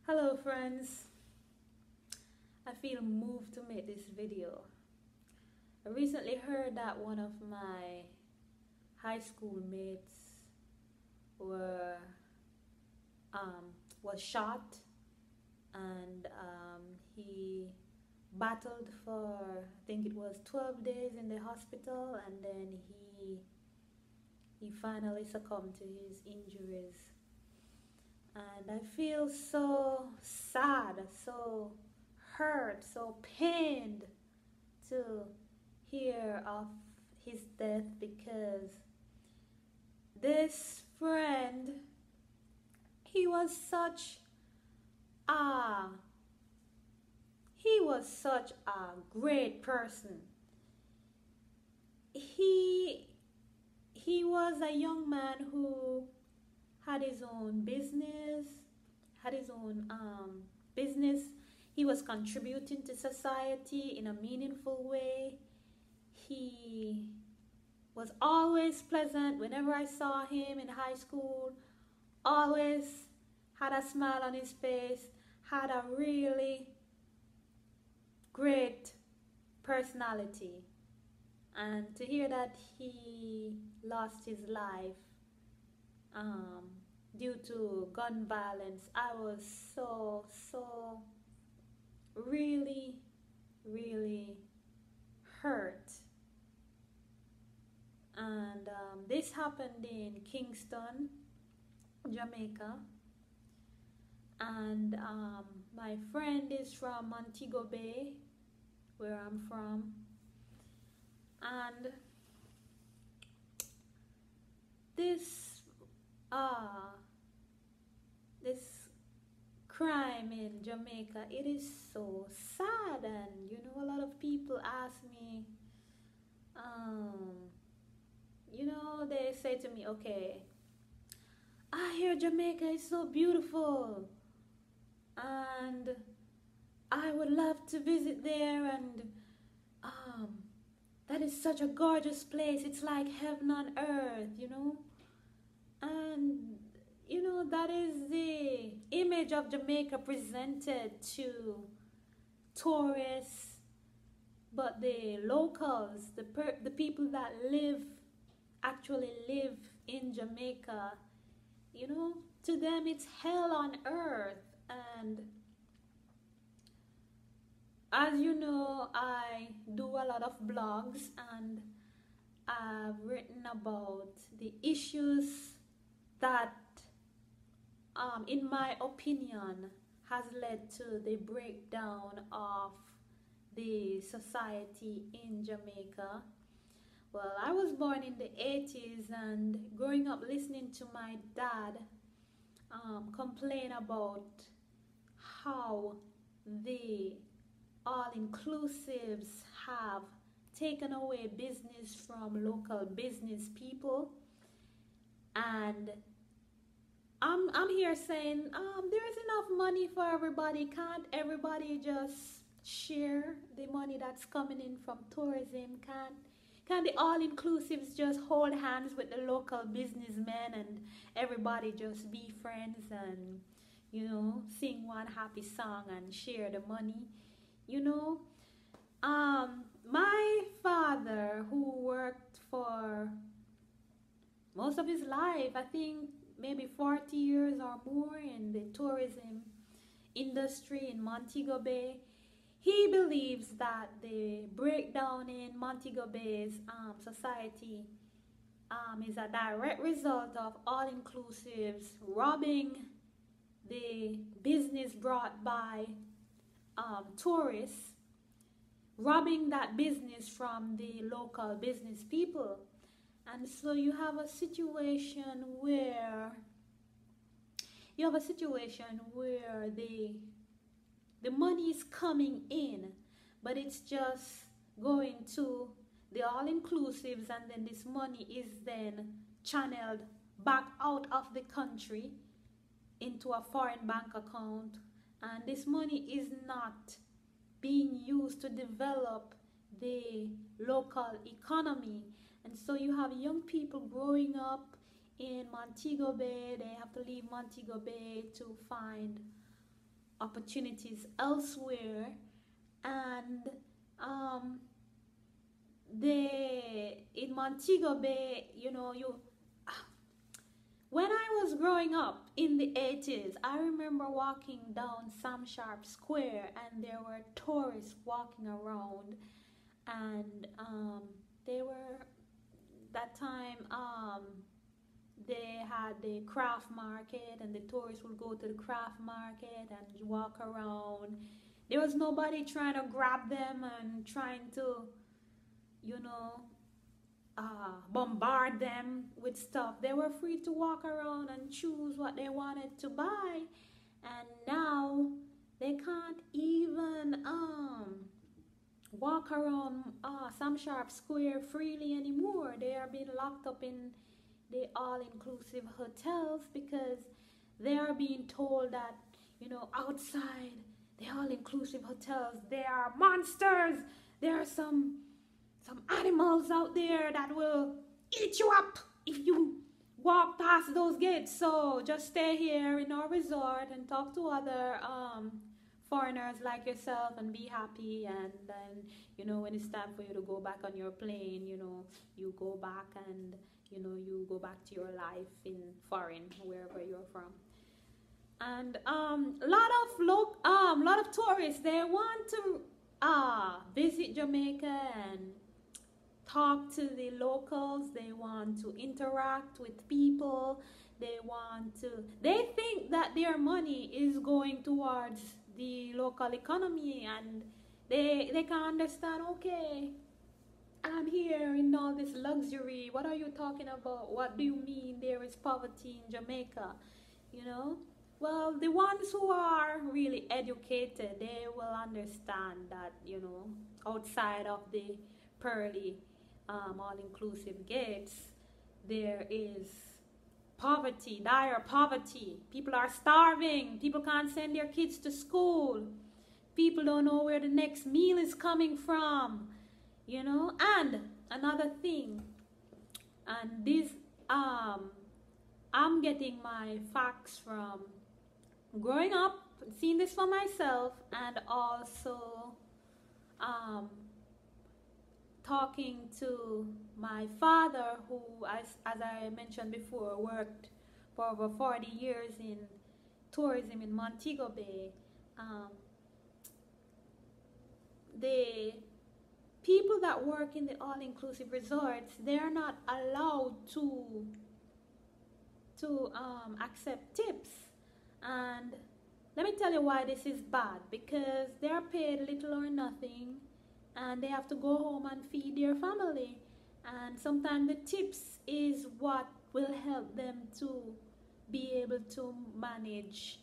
Hello friends, I feel moved to make this video. I recently heard that one of my high school mates were um, was shot, and he battled for, I think it was 12 days in the hospital, and then he finally succumbed to his injuries. And I feel so sad, so hurt, so pained to hear of his death, because this friend, he was such a great person. He was a young man who had his own business, had his own business. He was contributing to society in a meaningful way. He was always pleasant. Whenever I saw him in high school, always had a smile on his face, had a really great personality. And to hear that he lost his life due to gun violence, I was so really hurt. And this happened in Kingston, Jamaica. And my friend is from Montego Bay, where I'm from. And this this crime in Jamaica, it is so sad. And a lot of people ask me, they say to me, okay, I hear Jamaica is so beautiful and I would love to visit there, and that is such a gorgeous place. It's like heaven on earth. And that is the image of Jamaica presented to tourists. But the locals, the people that actually live in Jamaica, to them it's hell on earth. And as you know, I do a lot of blogs, and I've written about the issues that, in my opinion, has led to the breakdown of the society in Jamaica. Well, I was born in the 80s, and growing up listening to my dad complain about how the all-inclusives have taken away business from local business people. And I'm here saying, there's enough money for everybody. Can't everybody just share the money that's coming in from tourism? Can the all-inclusives just hold hands with the local businessmen and everybody just be friends and, sing one happy song and share the money? My father, who worked for most of his life, I think maybe 40 years or more, in the tourism industry in Montego Bay, he believes that the breakdown in Montego Bay's society is a direct result of all-inclusives robbing the business brought by tourists, robbing that business from the local business people. And so you have a situation where the money is coming in, but it's just going to the all-inclusives, and then this money is then channeled back out of the country into a foreign bank account, and this money is not being used to develop the local economy. And so you have young people growing up in Montego Bay. They have to leave Montego Bay to find opportunities elsewhere, and they in Montego Bay, you know, when I was growing up in the 80s, I remember walking down Sam Sharp Square, and there were tourists walking around, and they were that time they had the craft market, and the tourists would go to the craft market and walk around. There was nobody trying to grab them and trying to, you know, bombard them with stuff. They were free to walk around and choose what they wanted to buy. And now they can't even walk around Sam Sharp Square freely anymore. They are being locked up in the all-inclusive hotels because they are being told that, you know, outside the all-inclusive hotels there are monsters. There are some animals out there that will eat you up if you walk past those gates. So just stay here in our resort and talk to other foreigners like yourself and be happy. And then, you know, when it's time for you to go back on your plane, you know, you go back and, you know, you go back to your life in foreign, wherever you're from. And a lot of tourists, they want to visit Jamaica and talk to the locals. They want to interact with people. They think that their money is going towards the local economy, and they can understand, okay, I'm here in all this luxury. What are you talking about? What do you mean there is poverty in Jamaica? You know? Well, the ones who are really educated, they will understand that, you know, outside of the pearly all-inclusive gates, there is poverty, dire poverty. People are starving. People can't send their kids to school. People don't know where the next meal is coming from, you know. And another thing, and this I'm getting my facts from growing up, seeing this for myself, and also talking to my father, who, as I mentioned before, worked for over 40 years in tourism in Montego Bay. The people that work in the all-inclusive resorts, they are not allowed to accept tips. And let me tell you why this is bad. Because they are paid little or nothing, and they have to go home and feed their family. And sometimes the tips is what will help them to be able to manage,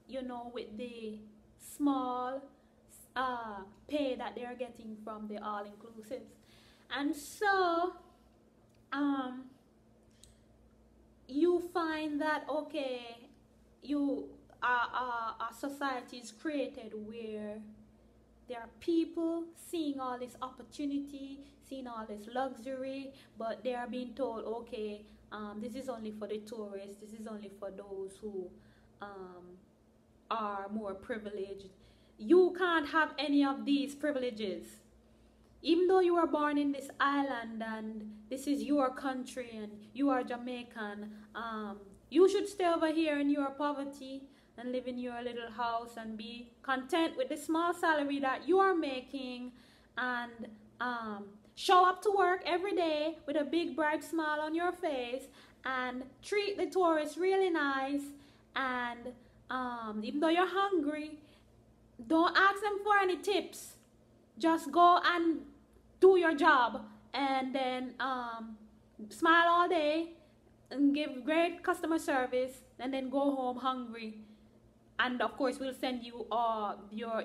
you know, with the small pay that they are getting from the all-inclusives. And so you find that, okay, our society is created where there are people seeing all this opportunity, seeing all this luxury, but they are being told, okay, this is only for the tourists, this is only for those who are more privileged. You can't have any of these privileges. Even though you were born in this island and this is your country and you are Jamaican, you should stay over here in your poverty and live in your little house and be content with the small salary that you are making, and show up to work every day with a big bright smile on your face and treat the tourists really nice. And even though you're hungry, don't ask them for any tips. Just go and do your job, and then smile all day and give great customer service, and then go home hungry. And of course, we'll send you your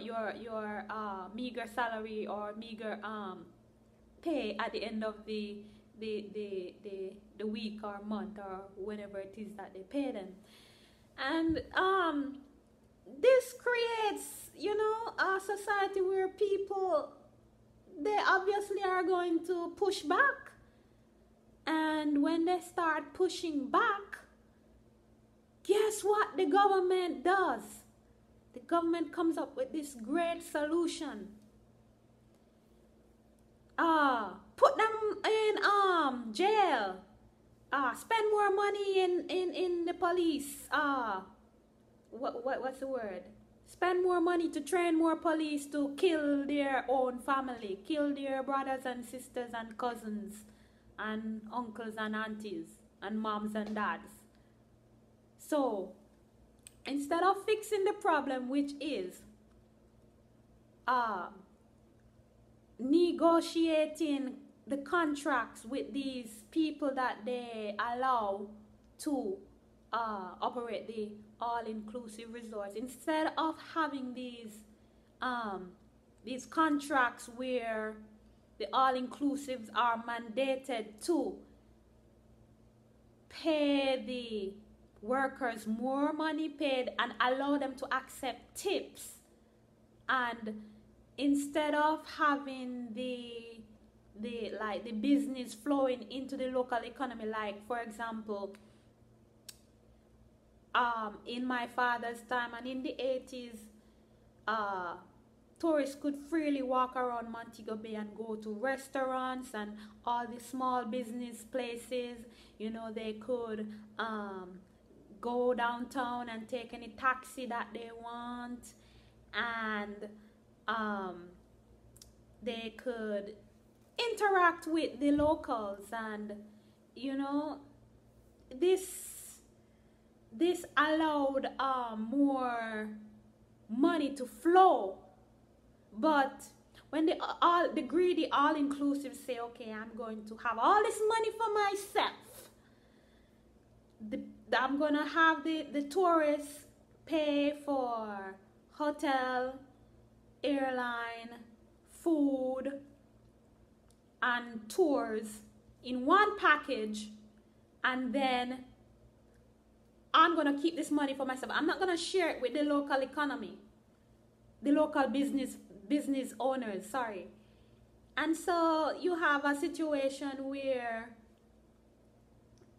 meager salary or meager pay at the end of the week or month or whenever it is that they pay them. And this creates, you know, a society where people, they obviously are going to push back. And when they start pushing back, guess what the government does? the government comes up with this great solution. Put them in jail. Spend more money in the police. What's the word? Spend more money to train more police to kill their own family, kill their brothers and sisters and cousins and uncles and aunties and moms and dads. So instead of fixing the problem, which is negotiating the contracts with these people that they allow to operate the all-inclusive resorts, instead of having these contracts where the all-inclusives are mandated to pay the workers more money paid and allow them to accept tips, and instead of having the business flowing into the local economy, like for example, in my father's time and in the 80s, tourists could freely walk around Montego Bay and go to restaurants and all the small business places. You know, they could go downtown and take any taxi that they want, and they could interact with the locals, and you know, this allowed more money to flow. But when the greedy all-inclusive say, okay, I'm going to have all this money for myself, I'm gonna have the tourists pay for hotel, airline, food, and tours in one package, and then I'm gonna keep this money for myself. I'm not gonna share it with the local economy, the local business owners, sorry. And so you have a situation where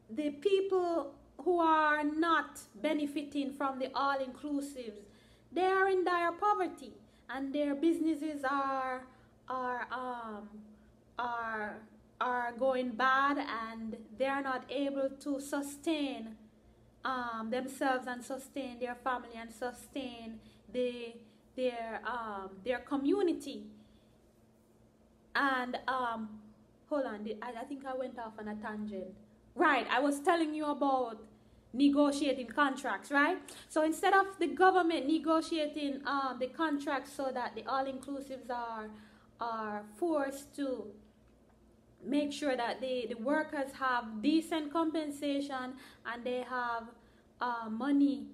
the people who are not benefiting from the all-inclusives, they are in dire poverty, and their businesses are going bad, and they are not able to sustain themselves and sustain their family and sustain their community. And hold on, I think I went off on a tangent. Right, I was telling you about negotiating contracts, right? So instead of the government negotiating the contracts so that the all-inclusives are forced to make sure that the workers have decent compensation and they have money,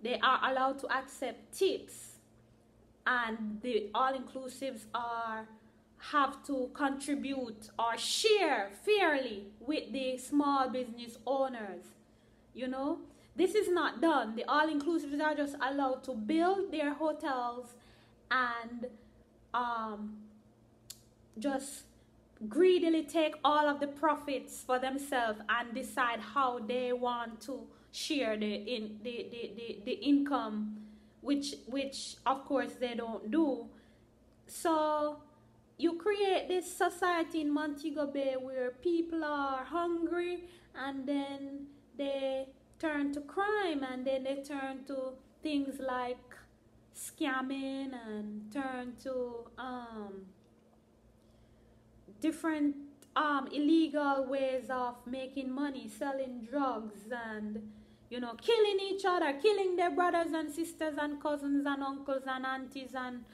they are allowed to accept tips, and the all-inclusives have to contribute or share fairly with the small business owners. You know, this is not done. The all-inclusives are just allowed to build their hotels and just greedily take all of the profits for themselves and decide how they want to share the income, which of course they don't do. So you create this society in Montego Bay where people are hungry, and then they turn to crime, and then they turn to things like scamming, and turn to different illegal ways of making money, selling drugs, and you know, killing each other, killing their brothers and sisters and cousins and uncles and aunties and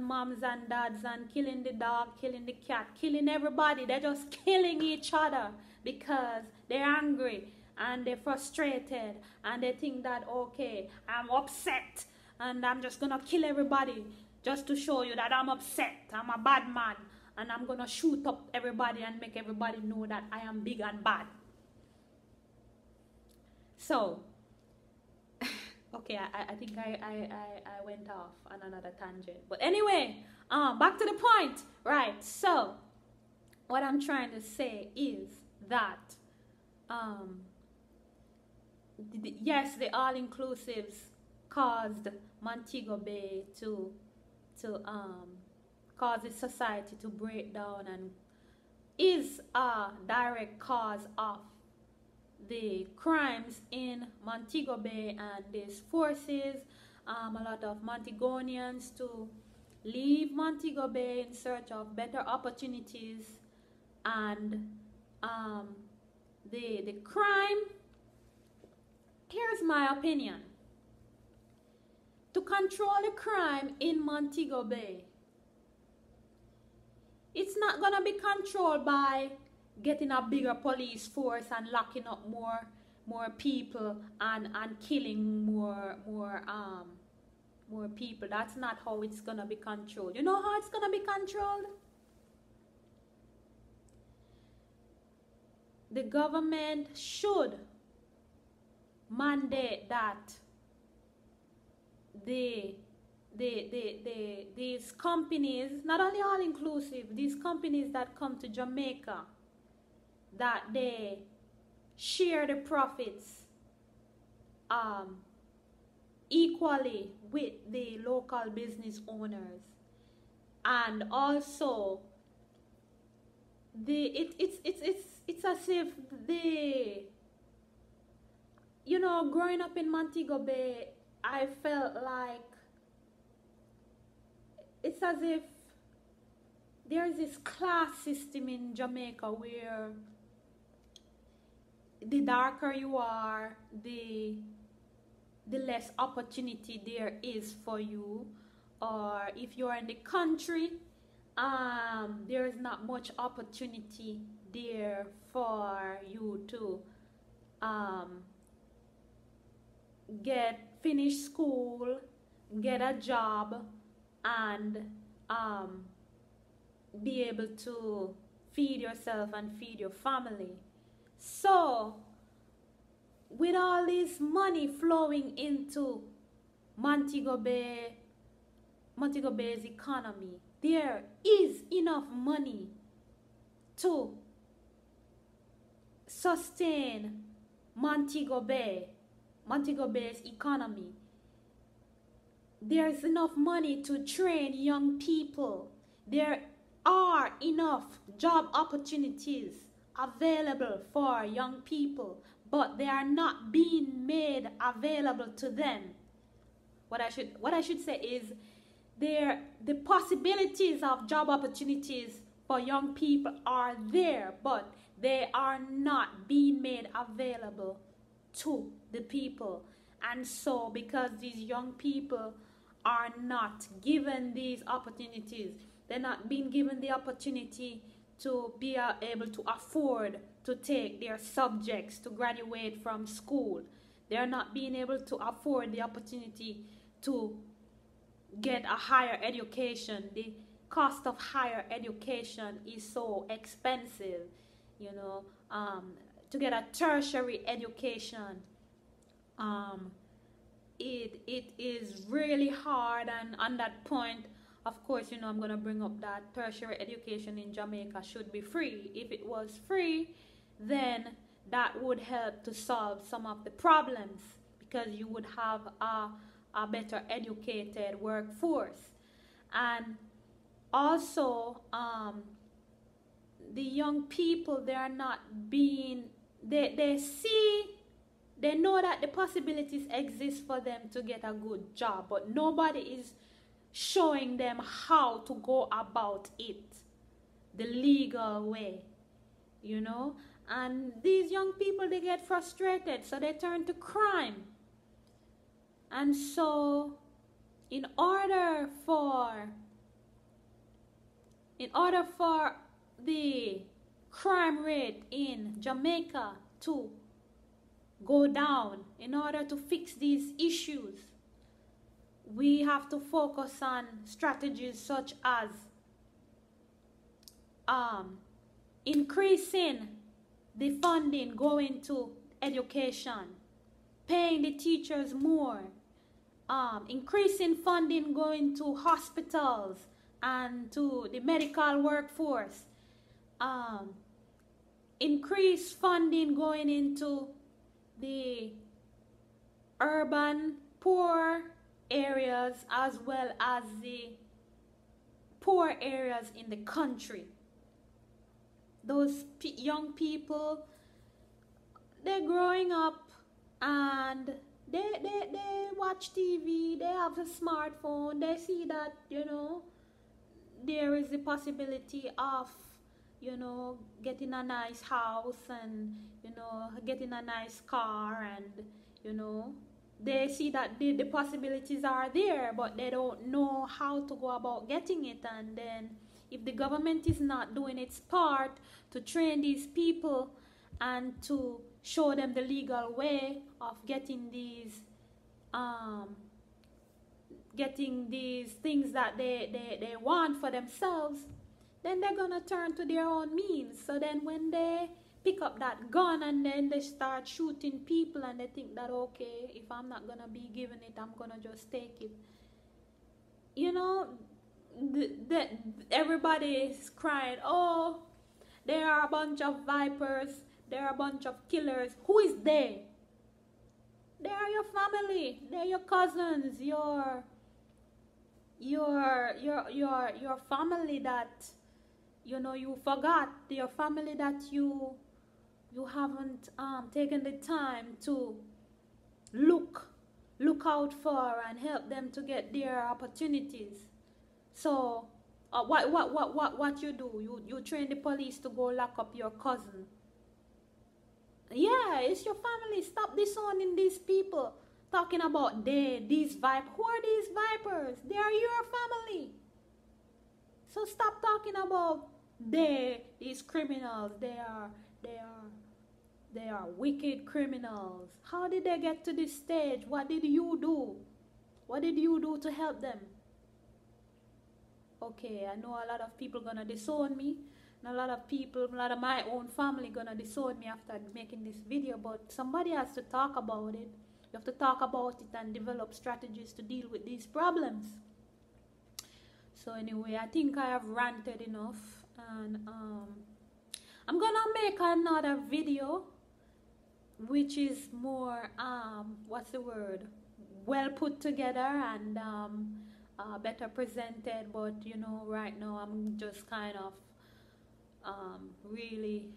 moms and dads, and killing the dog, killing the cat, killing everybody. They're just killing each other because they're angry and they're frustrated, and they think that, okay, I'm upset and I'm just gonna kill everybody just to show you that I'm upset, I'm a bad man, and I'm gonna shoot up everybody and make everybody know that I am big and bad. So okay, I think I went off on another tangent, but anyway, back to the point, right? So what I'm trying to say is that yes, the all-inclusives caused Montego Bay to cause the society to break down, and is a direct cause of the crimes in Montego Bay. And this forces a lot of Montegonians to leave Montego Bay in search of better opportunities. And the crime, here's my opinion: to control the crime in Montego Bay, it's not gonna be controlled by getting a bigger police force and locking up more people and killing more people. That's not how it's gonna be controlled. You know how it's gonna be controlled? The government should mandate that these companies, not only all inclusive, these companies that come to Jamaica, that they share the profits equally with the local business owners. And also it's as if growing up in Montego Bay, I felt like it's as if there's this class system in Jamaica where the darker you are, the less opportunity there is for you. Or if you're in the country, there is not much opportunity there for you to finish school, get a job, and be able to feed yourself and feed your family. So with all this money flowing into Montego Bay's economy, there is enough money to sustain Montego Bay's economy. There's enough money to train young people. There are enough job opportunities available for young people, but they are not being made available to them. What I should say is the possibilities of job opportunities for young people are there, but they are not being made available to the people. And so because these young people are not given these opportunities, they're not being given the opportunity to be able to afford to take their subjects to graduate from school. They're not being able to afford the opportunity to get a higher education. The cost of higher education is so expensive, to get a tertiary education. It is really hard, and on that point, of course, I'm going to bring up that tertiary education in Jamaica should be free. If it was free, then that would help to solve some of the problems, because you would have a better educated workforce. And also, the young people, they are not being, they know that the possibilities exist for them to get a good job, but nobody is showing them how to go about it the legal way, and these young people, they get frustrated, so they turn to crime. And so in order for the crime rate in Jamaica to go down, in order to fix these issues, we have to focus on strategies such as increasing the funding going to education, paying the teachers more, increasing funding going to hospitals and to the medical workforce, increase funding going into the urban poor areas as well as the poor areas in the country. Those young people, they're growing up and they watch TV, they have a smartphone, they see that, you know, there is the possibility of, you know, getting a nice house and, you know, getting a nice car, and, you know, they see that the possibilities are there, but they don't know how to go about getting it. And then if the government is not doing its part to train these people and to show them the legal way of getting these things that they want for themselves, then they're gonna turn to their own means. So then when they pick up that gun and then they start shooting people, and they think that, okay, if I'm not gonna be given it, I'm gonna just take it. You know, everybody is crying, oh, there are a bunch of vipers, there are a bunch of killers. Who is they? They are your family, they're your cousins, your family that, you know, you forgot, your family that you haven't taken the time to look out for and help them to get their opportunities. So what you do? You train the police to go lock up your cousin. Yeah, it's your family. Stop disowning these people. Talking about these vipers. Who are these vipers? They are your family. So stop talking about these criminals. They are wicked criminals. How did they get to this stage? What did you do? What did you do to help them? Okay, I know a lot of people gonna disown me. And a lot of my own family gonna disown me after making this video, but somebody has to talk about it. You have to talk about it and develop strategies to deal with these problems. So anyway, I think I have ranted enough, and I'm gonna make another video which is more well put together and better presented. But you know, right now I'm just kind of really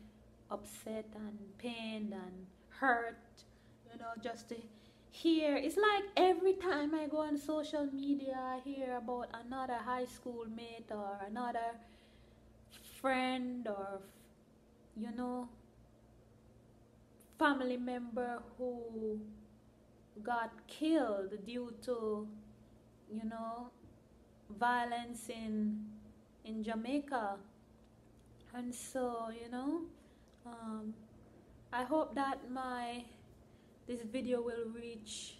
upset and pained and hurt, you know, just to hear. It's like every time I go on social media, I hear about another high school mate or another friend or, you know, family member who got killed due to, you know, violence in Jamaica. And so, you know, I hope that this video will reach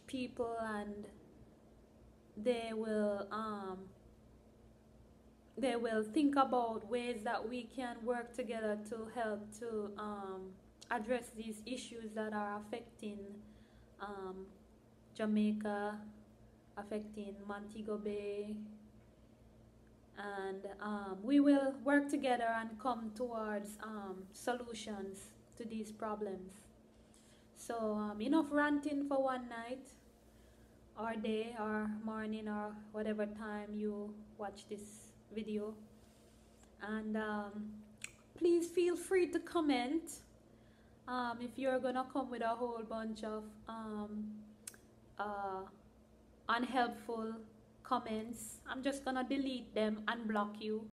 people, and they will think about ways that we can work together to help to address these issues that are affecting Jamaica, affecting Montego Bay. And we will work together and come towards solutions to these problems. So enough ranting for one night or day or morning or whatever time you watch this video. And please feel free to comment if you're gonna come with a whole bunch of unhelpful comments. I'm just gonna delete them and block you.